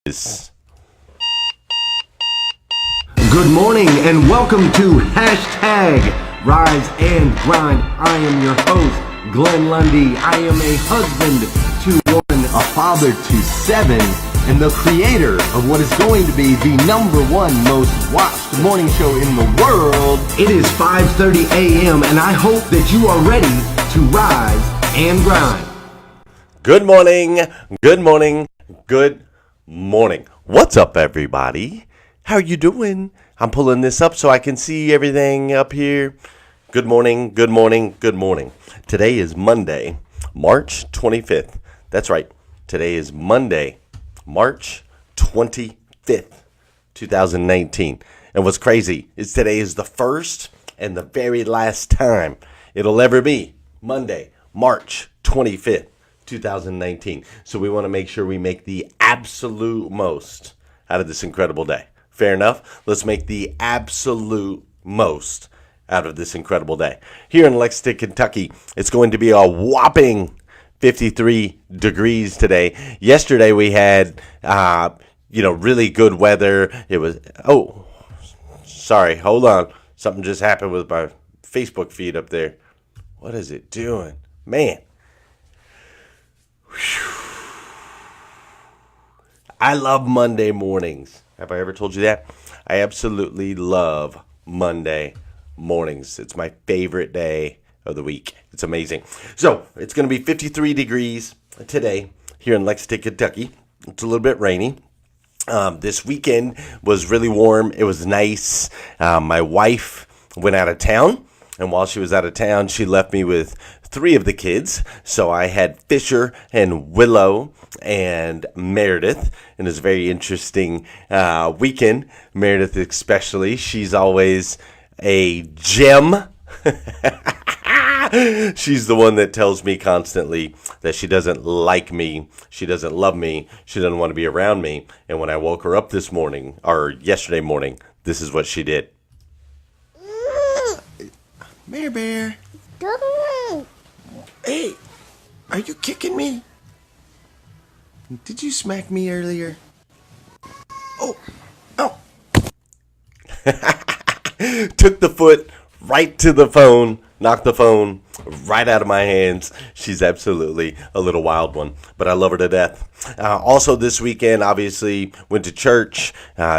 is. Good morning and welcome to hashtag Rise and Grind. I am your host, Glenn Lundy. I am a husband to one, a father to seven, and the creator of what is going to be the #1 most watched morning show in the world. It is 5:30 a.m. and I hope that you are ready to rise and grind. Good morning, good morning, good morning. What's up, everybody? How are you doing? I'm pulling this up so I can see everything up here. Good morning, good morning, good morning. Today is Monday, March 25th. That's right. Today is Monday, March 25th, 2019. And what's crazy is today is the first and the very last time it'll ever be Monday, March 25th, 2019. So we want to make sure we make the absolute most out of this incredible day. Fair enough? Let's make the absolute most out of this incredible day. Here in Lexington, Kentucky, it's going to be a whopping 53 degrees today. Yesterday we had, really good weather. It was, sorry, hold on. Something just happened with my Facebook feed up there. What is it doing? Man. Whew. I love Monday mornings. Have I ever told you that? I absolutely love Monday mornings. It's my favorite day of the week. It's amazing. So it's going to be 53 degrees today here in Lexington, Kentucky. It's a little bit rainy. This weekend was really warm. It was nice. My wife went out of town, and while she was out of town, she left me with 3 of the kids. So I had Fisher and Willow and Meredith, and it was a very interesting weekend. Meredith especially. She's always a gem. She's the one that tells me constantly that she doesn't like me, she doesn't love me, she doesn't want to be around me. And when I woke her up this morning, or yesterday morning, this is what she did. Bear Bear. Hey, are you kicking me? Did you smack me earlier? Oh. Took the foot right to the phone, knocked the phone right out of my hands. She's absolutely a little wild one, but I love her to death. Also this weekend, obviously, went to church.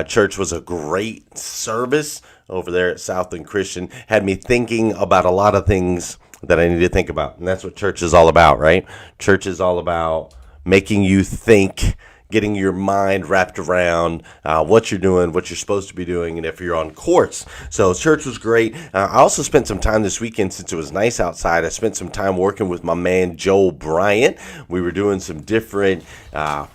Church was a great service over there at Southland Christian. Had me thinking about a lot of things that I need to think about, and that's what church is all about, right? Church is all about making you think, getting your mind wrapped around what you're doing, what you're supposed to be doing, and if you're on course. So church was great. I also spent some time this weekend, since it was nice outside. I spent some time working with my man Joel Bryant. We were doing some different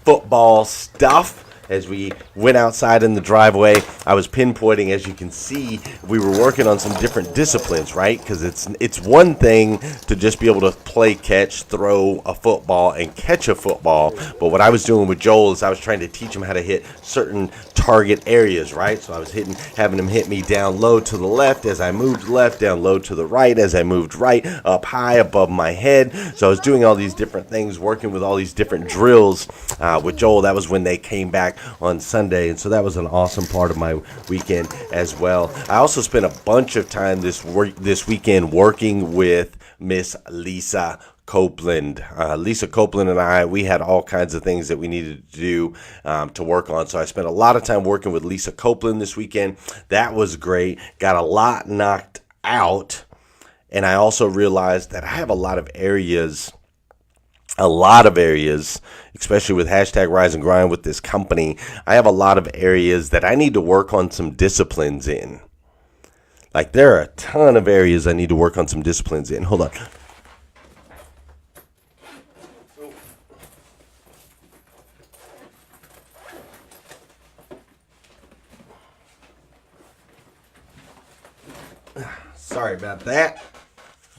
football stuff. As we went outside in the driveway, I was pinpointing, as you can see, we were working on some different disciplines, right? Because it's one thing to just be able to play catch, throw a football, and catch a football. But what I was doing with Joel is I was trying to teach him how to hit certain target areas, right? So I was having him hit me down low to the left as I moved left, down low to the right as I moved right, up high above my head. So I was doing all these different things, working with all these different drills with Joel. That was when they came back on Sunday, and so that was an awesome part of my weekend as well. I also spent a bunch of time this weekend working with Miss Lisa Copeland. Lisa Copeland and I, we had all kinds of things that we needed to do to work on. So I spent a lot of time working with Lisa Copeland this weekend. That was great. Got a lot knocked out. And I also realized that I have a lot of areas, especially with hashtag Rise and Grind with this company. I have a lot of areas that I need to work on some disciplines in. Like, there are a ton of areas I need to work on some disciplines in. Hold on. Sorry about that.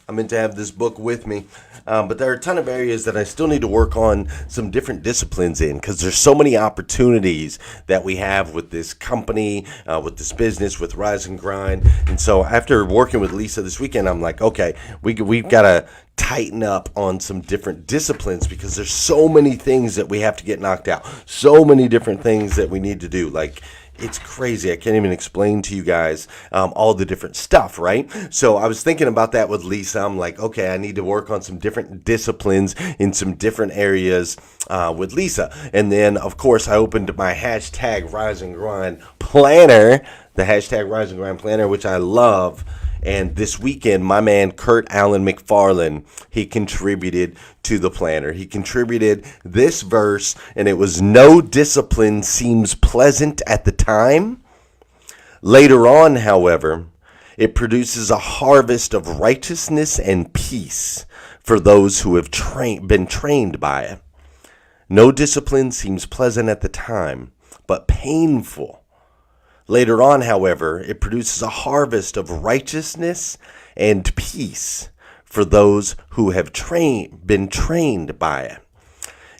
I meant to have this book with me. But there are a ton of areas that I still need to work on some different disciplines in, because there's so many opportunities that we have with this company, with this business, with Rise and Grind. And so after working with Lisa this weekend, I'm like, okay, we've got to tighten up on some different disciplines because there's so many things that we have to get knocked out. So many different things that we need to do. Like, it's crazy. I can't even explain to you guys all the different stuff, right? So I was thinking about that with Lisa. I'm like, okay, I need to work on some different disciplines in some different areas with Lisa. And then, of course, I opened my hashtag Rise and Grind planner, the hashtag Rise and Grind planner, which I love. And this weekend, my man, Kurt Allen McFarlane, he contributed to the planner. He contributed this verse, and it was, "No discipline seems pleasant at the time. Later on, however, it produces a harvest of righteousness and peace for those who have been trained by it. No discipline seems pleasant at the time, but painful. Later on, however, it produces a harvest of righteousness and peace for those who have been trained by it."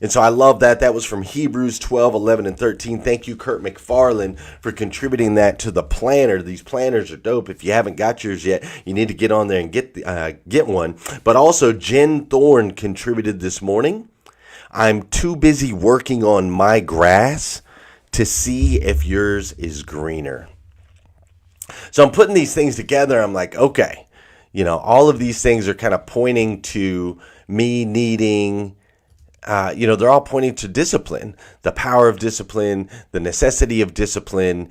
And so I love that. That was from Hebrews 12, 11, and 13. Thank you, Kurt McFarlane, for contributing that to the planner. These planners are dope. If you haven't got yours yet, you need to get on there and get one. But also, Jen Thorne contributed this morning. "I'm too busy working on my grass to see if yours is greener." So I'm putting these things together. I'm like, okay, all of these things are kind of pointing to me needing, they're all pointing to discipline, the power of discipline, the necessity of discipline,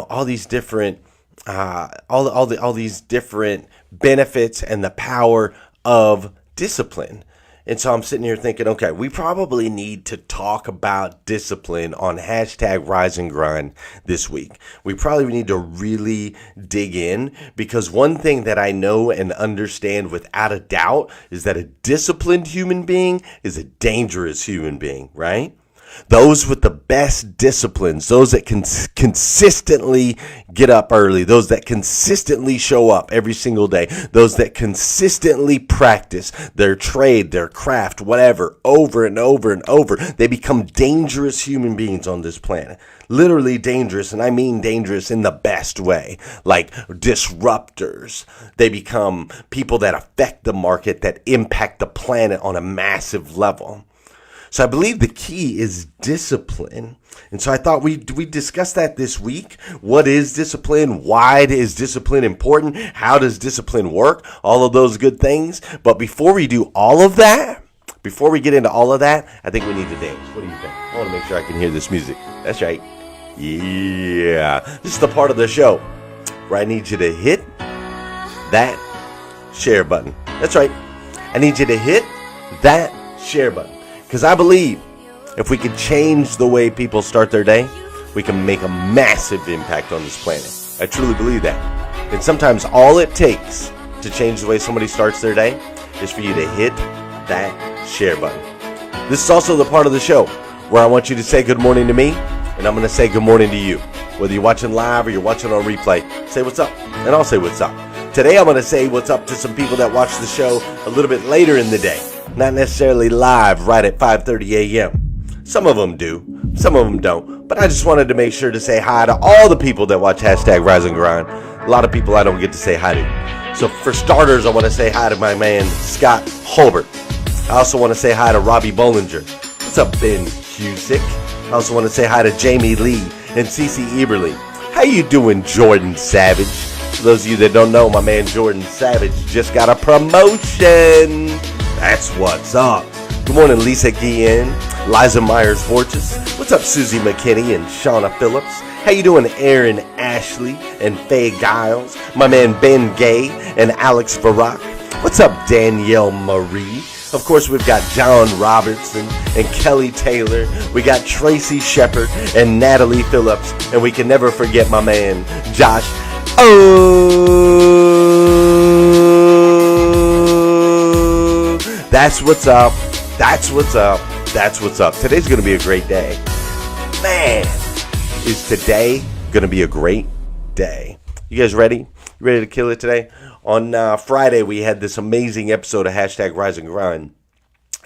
all these different, all these different benefits and the power of discipline. And so I'm sitting here thinking, okay, we probably need to talk about discipline on hashtag Rise and Grind this week. We probably need to really dig in, because one thing that I know and understand without a doubt is that a disciplined human being is a dangerous human being, right? Those with the best disciplines, those that can consistently get up early, those that consistently show up every single day, those that consistently practice their trade, their craft, whatever, over and over and over, they become dangerous human beings on this planet. Literally dangerous, and I mean dangerous in the best way, like disruptors. They become people that affect the market, that impact the planet on a massive level. So I believe the key is discipline. And so I thought we discuss that this week. What is discipline? Why is discipline important? How does discipline work? All of those good things. But before we do all of that, before we get into all of that, I think we need to dance. What do you think? I want to make sure I can hear this music. That's right. Yeah. This is the part of the show where I need you to hit that share button. That's right. I need you to hit that share button. Because I believe if we could change the way people start their day, we can make a massive impact on this planet. I truly believe that. And sometimes all it takes to change the way somebody starts their day is for you to hit that share button. This is also the part of the show where I want you to say good morning to me, and I'm going to say good morning to you. Whether you're watching live or you're watching on replay, say what's up, and I'll say what's up. Today I'm going to say what's up to some people that watch the show a little bit later in the day. Not necessarily live right at 5:30 a.m. Some of them do, some of them don't. But I just wanted to make sure to say hi to all the people that watch hashtag Rise and Grind. A lot of people I don't get to say hi to. So for starters, I want to say hi to my man, Scott Holbert. I also want to say hi to Robbie Bollinger. What's up, Ben Cusick? I also want to say hi to Jamie Lee and Cece Eberly. How you doing, Jordan Savage? For those of you that don't know, my man Jordan Savage just got a promotion. That's what's up. Good morning, Lisa Guillen, Liza Myers-Vortis. What's up, Susie McKinney and Shauna Phillips? How you doing, Aaron Ashley and Faye Giles? My man Ben Gay and Alex Barak. What's up, Danielle Marie? Of course, we've got John Robertson and Kelly Taylor. We got Tracy Shepard and Natalie Phillips. And we can never forget my man, Josh That's what's up. That's what's up. That's what's up. Today's going to be a great day. Man, is today going to be a great day. You guys ready? You ready to kill it today? On Friday, we had this amazing episode of hashtag Rise and Grind.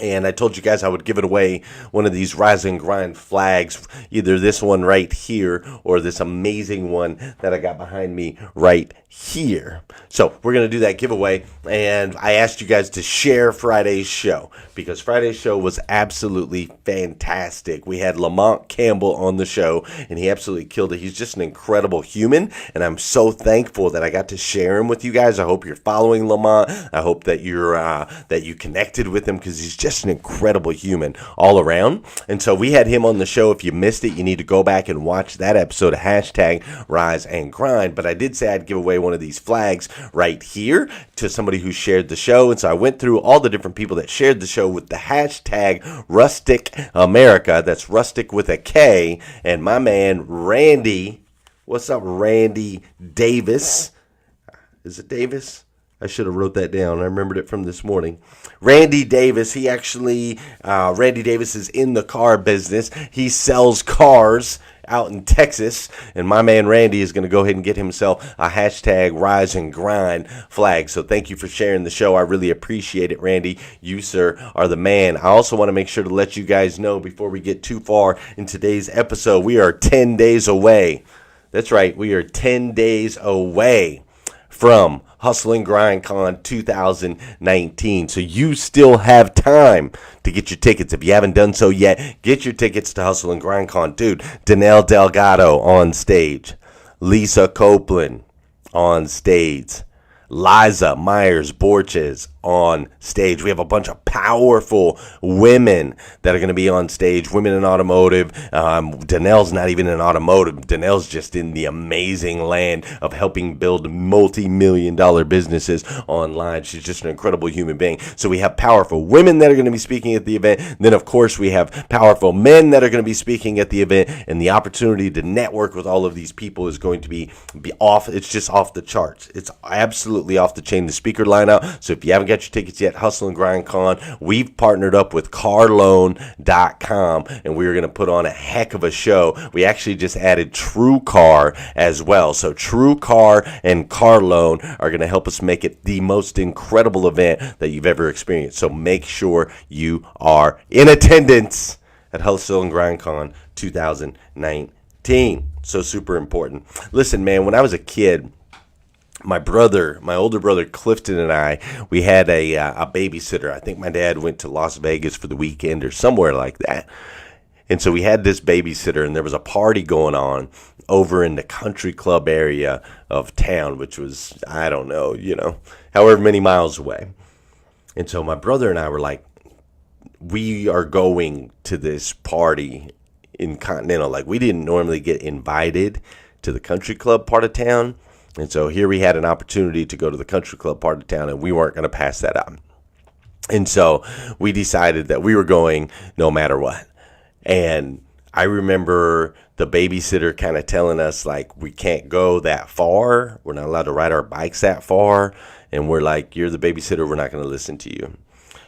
And I told you guys I would give it away, one of these Rise and Grind flags, either this one right here or this amazing one that I got behind me right here. So we're going to do that giveaway. And I asked you guys to share Friday's show because Friday's show was absolutely fantastic. We had Lamont Campbell on the show and he absolutely killed it. He's just an incredible human. And I'm so thankful that I got to share him with you guys. I hope you're following Lamont. I hope that you connected with him because he's just an incredible human all around. And so we had him on the show. If you missed it, you need to go back and watch that episode of hashtag Rise and Grind. But I did say I'd give away one of these flags right here to somebody who shared the show. And so I went through all the different people that shared the show with the hashtag Rustic America. That's Rustic with a K. And my man Randy, what's up, Randy Davis? Is it Davis? I should have wrote that down. I remembered it from this morning. Randy Davis, Randy Davis is in the car business. He sells cars out in Texas. And my man Randy is going to go ahead and get himself a hashtag Rise and Grind flag. So thank you for sharing the show. I really appreciate it, Randy. You, sir, are the man. I also want to make sure to let you guys know before we get too far in today's episode, we are 10 days away. That's right. We are 10 days away from Hustle and Grind Con 2019. So you still have time to get your tickets. If you haven't done so yet, get your tickets to Hustle and Grind Con. Dude, Danelle Delgado on stage. Lisa Copeland on stage. Liza Myers-Borges on stage. We have a bunch of powerful women that are going to be on stage. Women in automotive. Danelle's not even in automotive. Danelle's just in the amazing land of helping build multi-million-dollar businesses online. She's just an incredible human being. So we have powerful women that are going to be speaking at the event. Then, of course, we have powerful men that are going to be speaking at the event. And the opportunity to network with all of these people is going to be off. It's just off the charts. It's absolutely off the chain, the speaker lineup. So if you haven't got your tickets yet, Hustle and Grind Con, we've partnered up with carloan.com and we're going to put on a heck of a show. We actually just added True Car as well. So True Car and Car Loan are going to help us make it the most incredible event that you've ever experienced. So make sure you are in attendance at Hustle and Grind Con 2019. So super important. Listen, man, when I was a kid, my older brother Clifton and I, we had a babysitter. I think my dad went to Las Vegas for the weekend or somewhere like that. And so we had this babysitter, and there was a party going on over in the country club area of town, which was, I don't know, however many miles away. And so my brother and I were like, we are going to this party in Continental. Like, we didn't normally get invited to the country club part of town. And so here we had an opportunity to go to the country club part of town, and we weren't going to pass that up. And so we decided that we were going no matter what. And I remember the babysitter kind of telling us, like, we can't go that far. We're not allowed to ride our bikes that far. And we're like, you're the babysitter. We're not going to listen to you.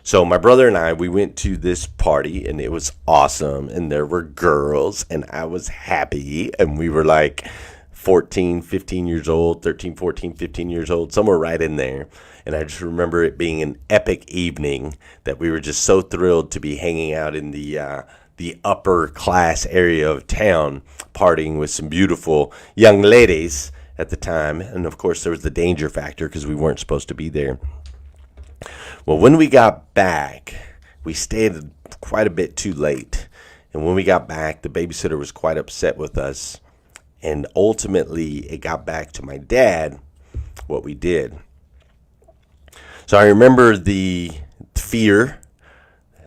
So my brother and I, we went to this party, and it was awesome. And there were girls, and I was happy. And we were like 14, 15 years old, 13, 14, 15 years old, somewhere right in there. And I just remember it being an epic evening that we were just so thrilled to be hanging out in the upper class area of town, partying with some beautiful young ladies at the time. And of course, there was the danger factor because we weren't supposed to be there. Well, when we got back, we stayed quite a bit too late. And when we got back, the babysitter was quite upset with us. And ultimately, it got back to my dad what we did. So I remember the fear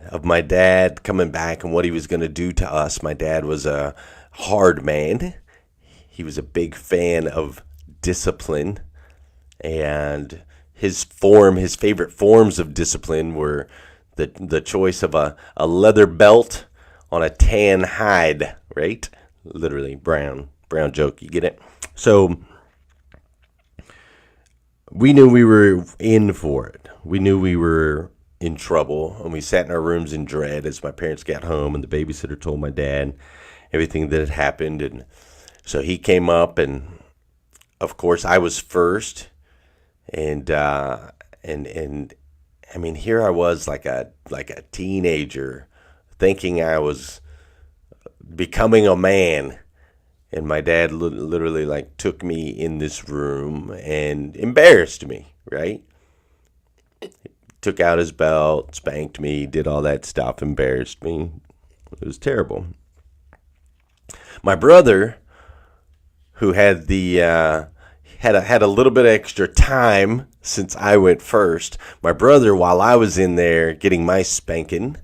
of my dad coming back and what he was going to do to us. My dad was a hard man. He was a big fan of discipline. And his favorite forms of discipline were the choice of a leather belt on a tan hide, right? Literally brown joke, you get it? So we knew we were in for it. We knew we were in trouble, and we sat in our rooms in dread as my parents got home, and the babysitter told my dad everything that had happened. And so he came up, and of course I was first, and I mean, here I was like a teenager thinking I was becoming a man. And my dad literally like took me in this room and embarrassed me, right? Took out his belt, spanked me, did all that stuff, embarrassed me. It was terrible. My brother, who had had a little bit of extra time since I went first, my brother, while I was in there getting my spanking,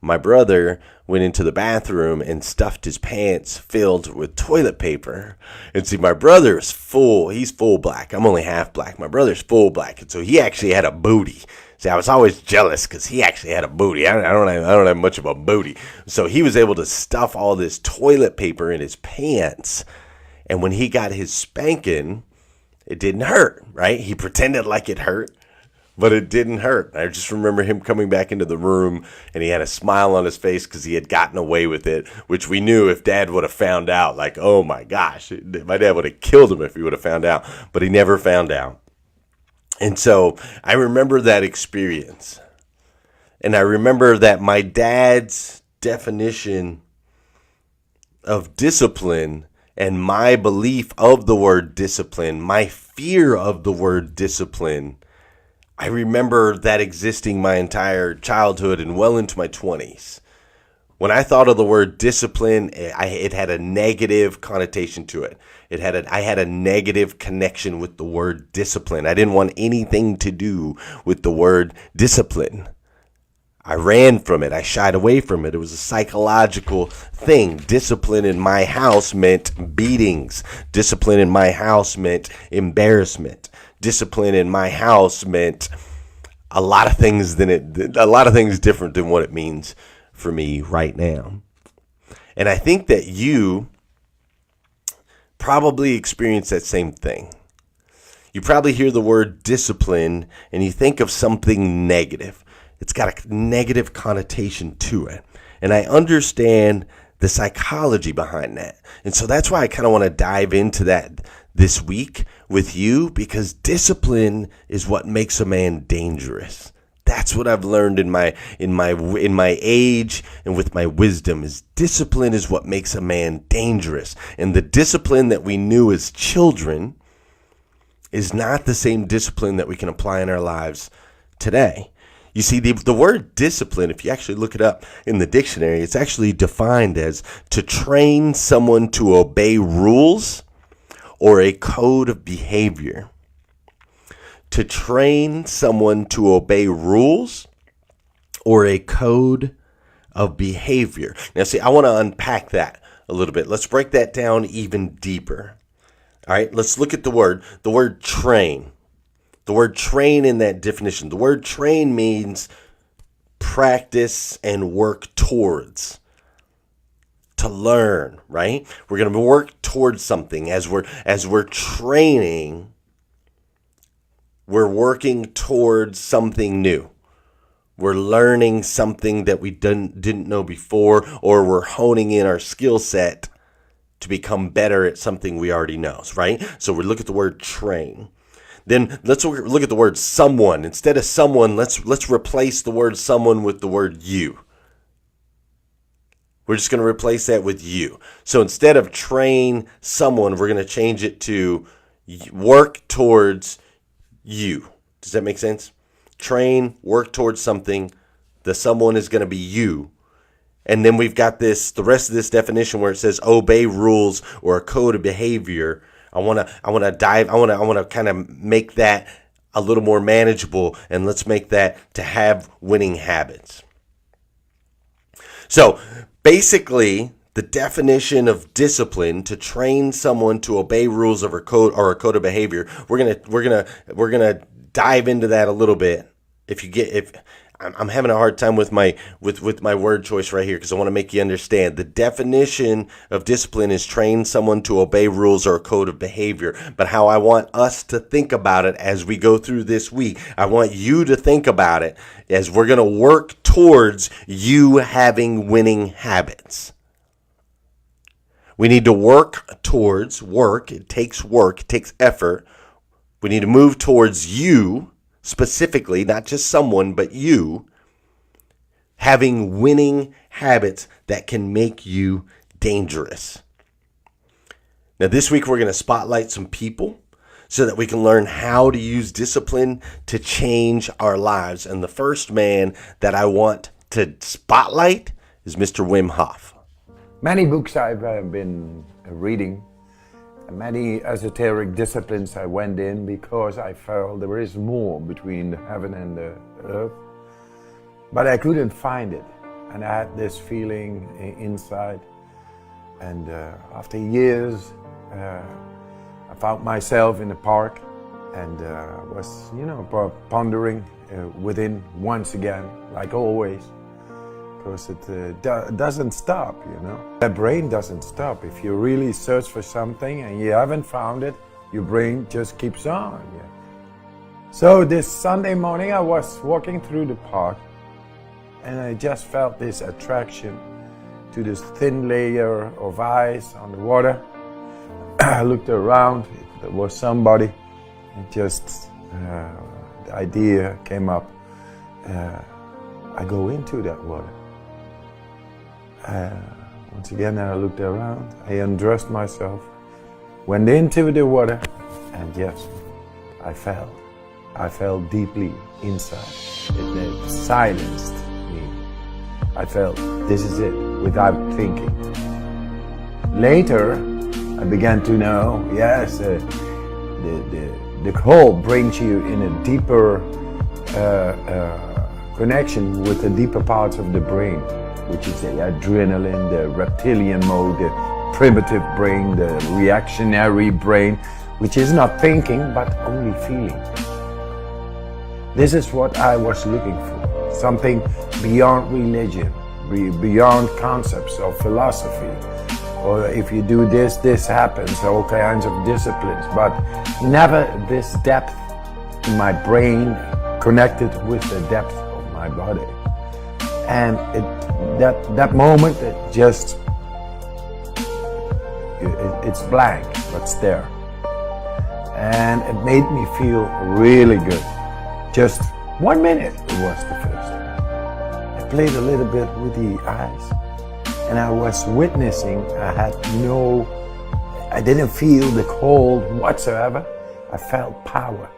my brother went into the bathroom and stuffed his pants filled with toilet paper. And see, my brother is full. He's full black. I'm only half black. My brother's full black. And so he actually had a booty. See, I was always jealous because he actually had a booty. I don't have much of a booty. So he was able to stuff all this toilet paper in his pants. And when he got his spanking, it didn't hurt, right? He pretended like it hurt, but it didn't hurt. I just remember him coming back into the room, and he had a smile on his face because he had gotten away with it, which we knew if Dad would have found out, like, oh my gosh, my dad would have killed him if he would have found out, but he never found out. And so I remember that experience, and I remember that my dad's definition of discipline and my belief of the word discipline, my fear of the word discipline, I remember that existing my entire childhood and well into my 20s. When I thought of the word discipline, it had a negative connotation to it. I had a negative connection with the word discipline. I didn't want anything to do with the word discipline. I ran from it. I shied away from it. It was a psychological thing. Discipline in my house meant beatings. Discipline in my house meant embarrassment. Discipline in my house meant a lot of things different than what it means for me right now. And I think that you probably experience that same thing. You probably hear the word discipline and you think of something negative. It's got a negative connotation to it. And I understand the psychology behind that. And so that's why I kind of want to dive into that this week with you, because discipline is what makes a man dangerous. That's what I've learned in my age and with my wisdom, is discipline is what makes a man dangerous. And the discipline that we knew as children is not the same discipline that we can apply in our lives today. You see, the word discipline, if you actually look it up in the dictionary, it's actually defined as to train someone to obey rules or a code of behavior. To train someone to obey rules or a code of behavior. Now, see, I want to unpack that a little bit. Let's break that down even deeper. All right, let's look at the word train. The word train in that definition. The word train means practice and work towards. To learn, right? We're going to work towards something. As we're training, we're working towards something new. We're learning something that we didn't know before, or we're honing in our skill set to become better at something we already know, right? So we look at the word train. Then let's look at the word someone. Instead of someone, let's replace the word someone with the word you. We're just going to replace that with you. So instead of train someone, we're going to change it to work towards you. Does that make sense? Train, work towards something. The someone is going to be you. And then we've got the rest of this definition where it says obey rules or a code of behavior. I want to kind of make that a little more manageable, and let's make that to have winning habits. So basically, the definition of discipline, to train someone to obey rules of a code of behavior, we're gonna dive into that a little bit. I'm having a hard time with my word choice right here, because I want to make you understand. The definition of discipline is train someone to obey rules or a code of behavior. But how I want us to think about it as we go through this week, I want you to think about it as we're going to work towards you having winning habits. We need to work towards work. It takes work. It takes effort. We need to move towards you specifically, not just someone, but you, having winning habits that can make you dangerous. Now, this week we're going to spotlight some people so that we can learn how to use discipline to change our lives. And the first man that I want to spotlight is Mr. Wim Hof. Many books I've been reading, many esoteric disciplines I went in because I felt there is more between the heaven and the earth. But I couldn't find it. And I had this feeling inside. And after years, I found myself in the park and was, pondering within once again, like always, because it doesn't stop, The brain doesn't stop. If you really search for something and you haven't found it, your brain just keeps on. So this Sunday morning, I was walking through the park and I just felt this attraction to this thin layer of ice on the water. I looked around, there was somebody, and just the idea came up. I go into that water. Once again, I looked around, I undressed myself, went into the water, and yes, I fell. I fell deeply inside. It silenced me. I felt, this is it, without thinking. Later, I began to know, yes, the cold brings you in a deeper connection with the deeper parts of the brain, which is the adrenaline, the reptilian mode, the primitive brain, the reactionary brain, which is not thinking, but only feeling. This is what I was looking for, something beyond religion, beyond concepts of philosophy. Or if you do this, this happens, all kinds of disciplines, but never this depth in my brain connected with the depth of my body. And that moment, it's blank, but it's there. And it made me feel really good. Just 1 minute it was the first time. I played a little bit with the eyes. And I was witnessing, I didn't feel the cold whatsoever. I felt power,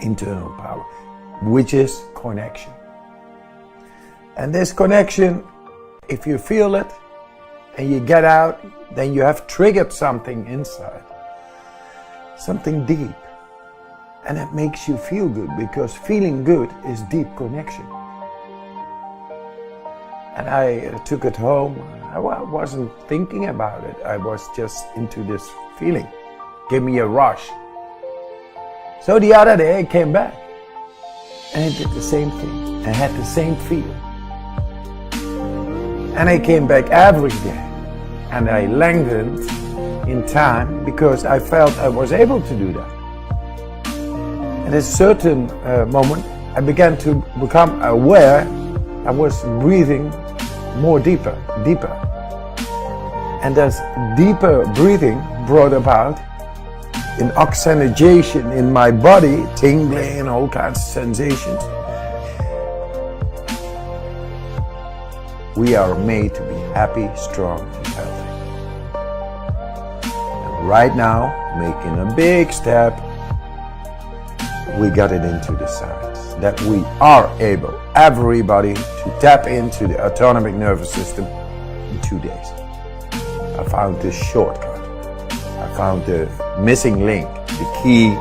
internal power, which is connection. And this connection, if you feel it and you get out, then you have triggered something inside, something deep. And it makes you feel good, because feeling good is deep connection. And I took it home. I wasn't thinking about it. I was just into this feeling. Gave me a rush. So the other day I came back and I did the same thing. I had the same feeling. And I came back every day. And I lengthened in time because I felt I was able to do that. At a certain moment, I began to become aware. I was breathing more deeper. And this deeper breathing brought about an oxygenation in my body, tingling and all kinds of sensations. We are made to be happy, strong, and healthy. And right now, making a big step, we got it into the science that we are able, everybody, to tap into the autonomic nervous system in 2 days. I found this shortcut. I found the missing link, the key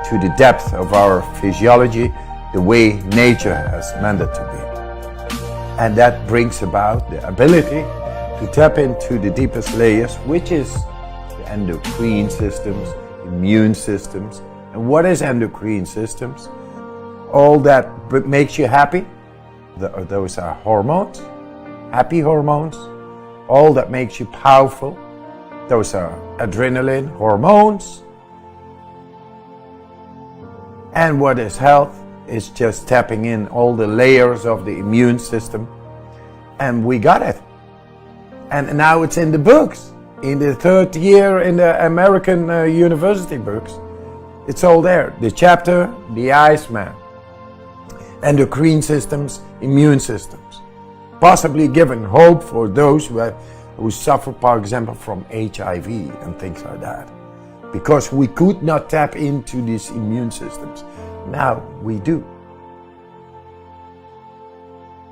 to the depth of our physiology, the way nature has meant it to be. And that brings about the ability to tap into the deepest layers, which is the endocrine systems, immune systems. And what is endocrine systems? All that makes you happy, those are hormones, happy hormones. All that makes you powerful, those are adrenaline hormones. And what is health is just tapping in all the layers of the immune system. And we got it. And now it's in the books. In the third year in the American university books, It's all there. The chapter, the Iceman, endocrine systems, immune systems. Possibly giving hope for those who suffer, for example, from HIV and things like that. Because we could not tap into these immune systems. Now we do.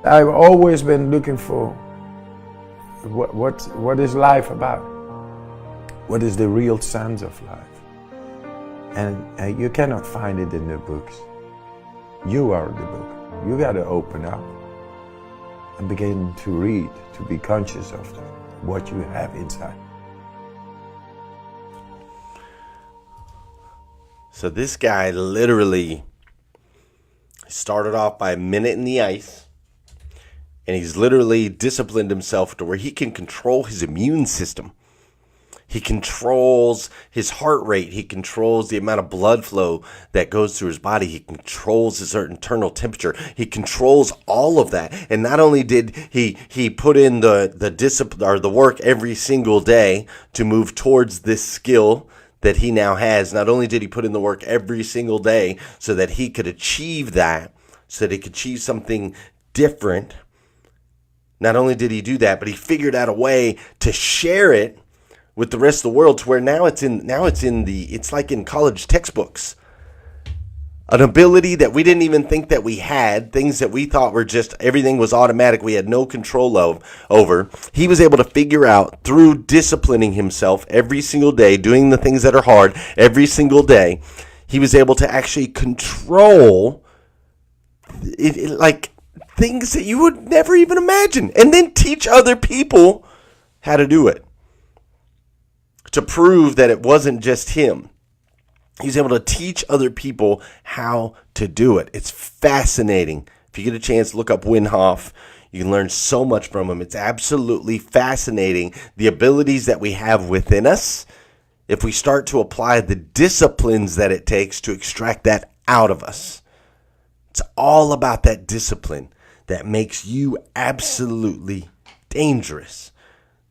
I've always been looking for what is life about? What is the real sense of life? And you cannot find it in the books. You are the book. You got to open up and begin to read, to be conscious of what you have inside. So this guy literally started off by a minute in the ice, and he's literally disciplined himself to where he can control his immune system. He controls his heart rate. He controls the amount of blood flow that goes through his body. He controls his internal temperature. He controls all of that. And not only did he put in the discipline or the work every single day to move towards this skill that he now has, not only did he put in the work every single day so that he could achieve that, so that he could achieve something different. Not only did he do that, but he figured out a way to share it with the rest of the world, to where now it's like in college textbooks. An ability that we didn't even think that we had, things that we thought were just everything was automatic, we had no control over. He was able to figure out through disciplining himself every single day, doing the things that are hard every single day. He was able to actually control it like things that you would never even imagine, and then teach other people how to do it, to prove that it wasn't just him. He's able to teach other people how to do it. It's fascinating. If you get a chance, look up Wim Hof. You can learn so much from him. It's absolutely fascinating, the abilities that we have within us, if we start to apply the disciplines that it takes to extract that out of us. It's all about that discipline that makes you absolutely dangerous.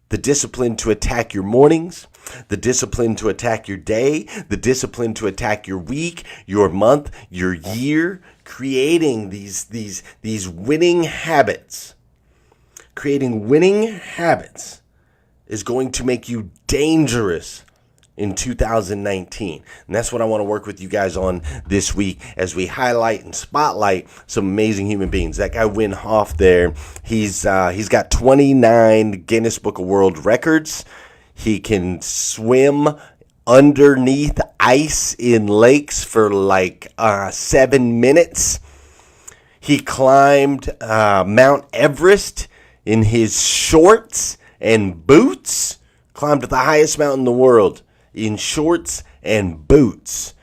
The discipline to attack your mornings, the discipline to attack your day, the discipline to attack your week, your month, your year, creating these winning habits. Creating winning habits is going to make you dangerous in 2019. And that's what I want to work with you guys on this week as we highlight and spotlight some amazing human beings. That guy Wim Hof there, he's got 29 Guinness Book of World Records. He can swim underneath ice in lakes for like 7 minutes. He climbed Mount Everest in his shorts and boots. Climbed the highest mountain in the world in shorts and boots.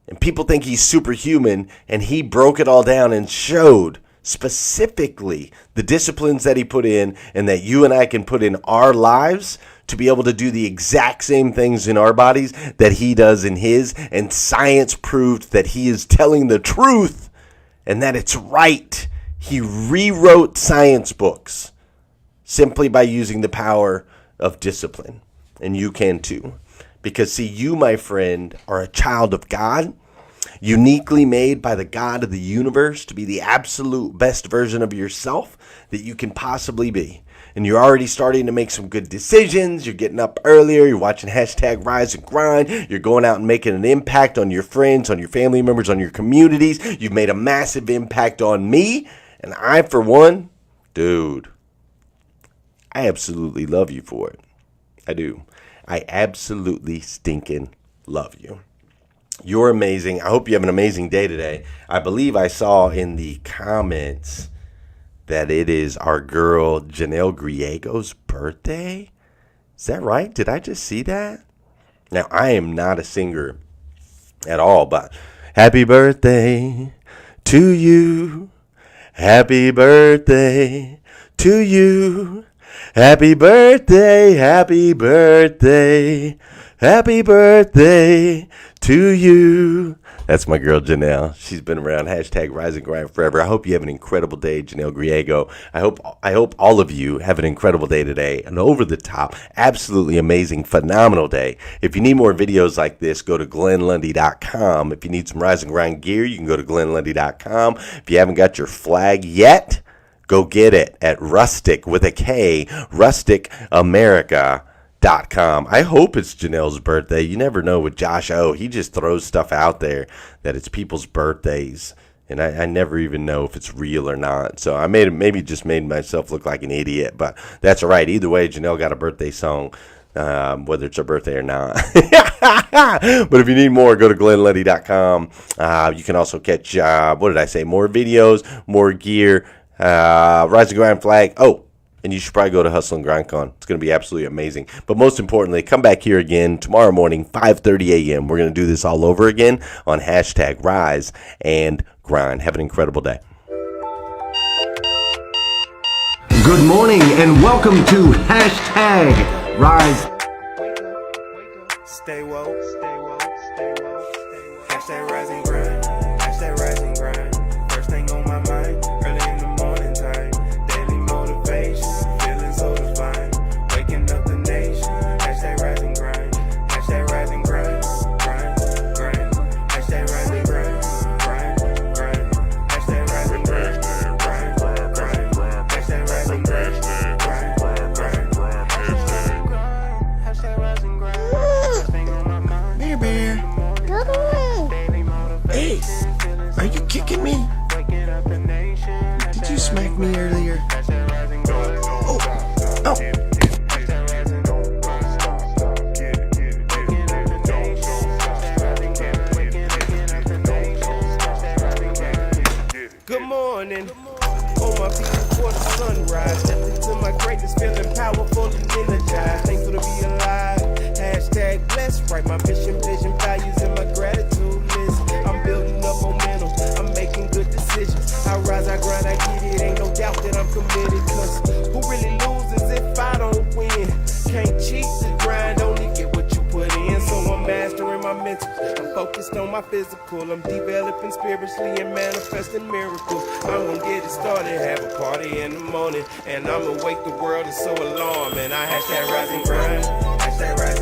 And people think he's superhuman, and he broke it all down and showed specifically the disciplines that he put in and that you and I can put in our lives to be able to do the exact same things in our bodies that he does in his. And science proved that he is telling the truth and that it's right. He rewrote science books simply by using the power of discipline. And you can too. Because see, you, my friend, are a child of God, uniquely made by the God of the universe to be the absolute best version of yourself that you can possibly be. And you're already starting to make some good decisions. You're getting up earlier. You're watching hashtag Rise and Grind. You're going out and making an impact on your friends, on your family members, on your communities. You've made a massive impact on me. And I, for one, dude, I absolutely love you for it. I do. I absolutely stinking love you. You're amazing. I hope you have an amazing day today. I believe I saw in the comments that it is our girl Janelle Griego's birthday. Is that right? Did I just see that? Now, I am not a singer at all, but happy birthday to you. Happy birthday to you. Happy birthday, happy birthday, happy birthday to to you. That's my girl Janelle. She's been around hashtag Rise and Grind forever. I hope you have an incredible day, Janelle Griego. I hope all of you have an incredible day today. An over the top, absolutely amazing, phenomenal day. If you need more videos like this, go to GlennLundy.com. If you need some Rise and Grind gear, you can go to GlennLundy.com. If you haven't got your flag yet, go get it at Rustic with a K, RusticAmerica.com. I hope it's Janelle's birthday. You never know with Josh O. He just throws stuff out there that it's people's birthdays. And I never even know if it's real or not. So I maybe just made myself look like an idiot. But that's all right. Either way, Janelle got a birthday song, whether it's her birthday or not. But if you need more, go to GlennLundy.com. You can also catch, more videos, more gear, Rise and Grind flag. Oh, and you should probably go to Hustle and Grind Con. It's going to be absolutely amazing. But most importantly, come back here again tomorrow morning, 5:30 a.m. We're going to do this all over again on hashtag Rise and Grind. Have an incredible day. Good morning and welcome to hashtag Rise. Stay woke, stay woke, stay woke, stay woke. Hashtag Rise and Grind, hashtag Rise and Grind. First thing on my mind, early in the morning time. Daily motivation, feeling so divine. Waking up the nation, hashtag Rise and Grind, hashtag Rise and Grind, grind, grind. Hashtag Rise and Grind, grind, grind. Hashtag Rise and Grind, grind, grind. Hashtag Rise and Grind, grind, grind. Hashtag Rise and Grind. Bear Bear. Hey, are you kicking me? Did you smack me earlier? Oh, oh. Good morning. On my feet before the sunrise. Stepped into my greatness, feeling powerful and energized. Thankful to be alive. Hashtag blessed. Write my mission, vision, values, and my gratitude list. I'm building up momentum. I'm making good decisions. I rise, I grind, I get it. Ain't no doubt that I'm committed. Cause who really loses if I don't win? Can't cheat the grind, only get what you put in. So I'm mastering my mental. I'm focused on my physical. I'm developing spiritually and manifesting miracles. I'm gonna get it started, have a party in the morning. And I'ma wake the world, it's so alarming. I hashtag Rise and Grind, hashtag Rise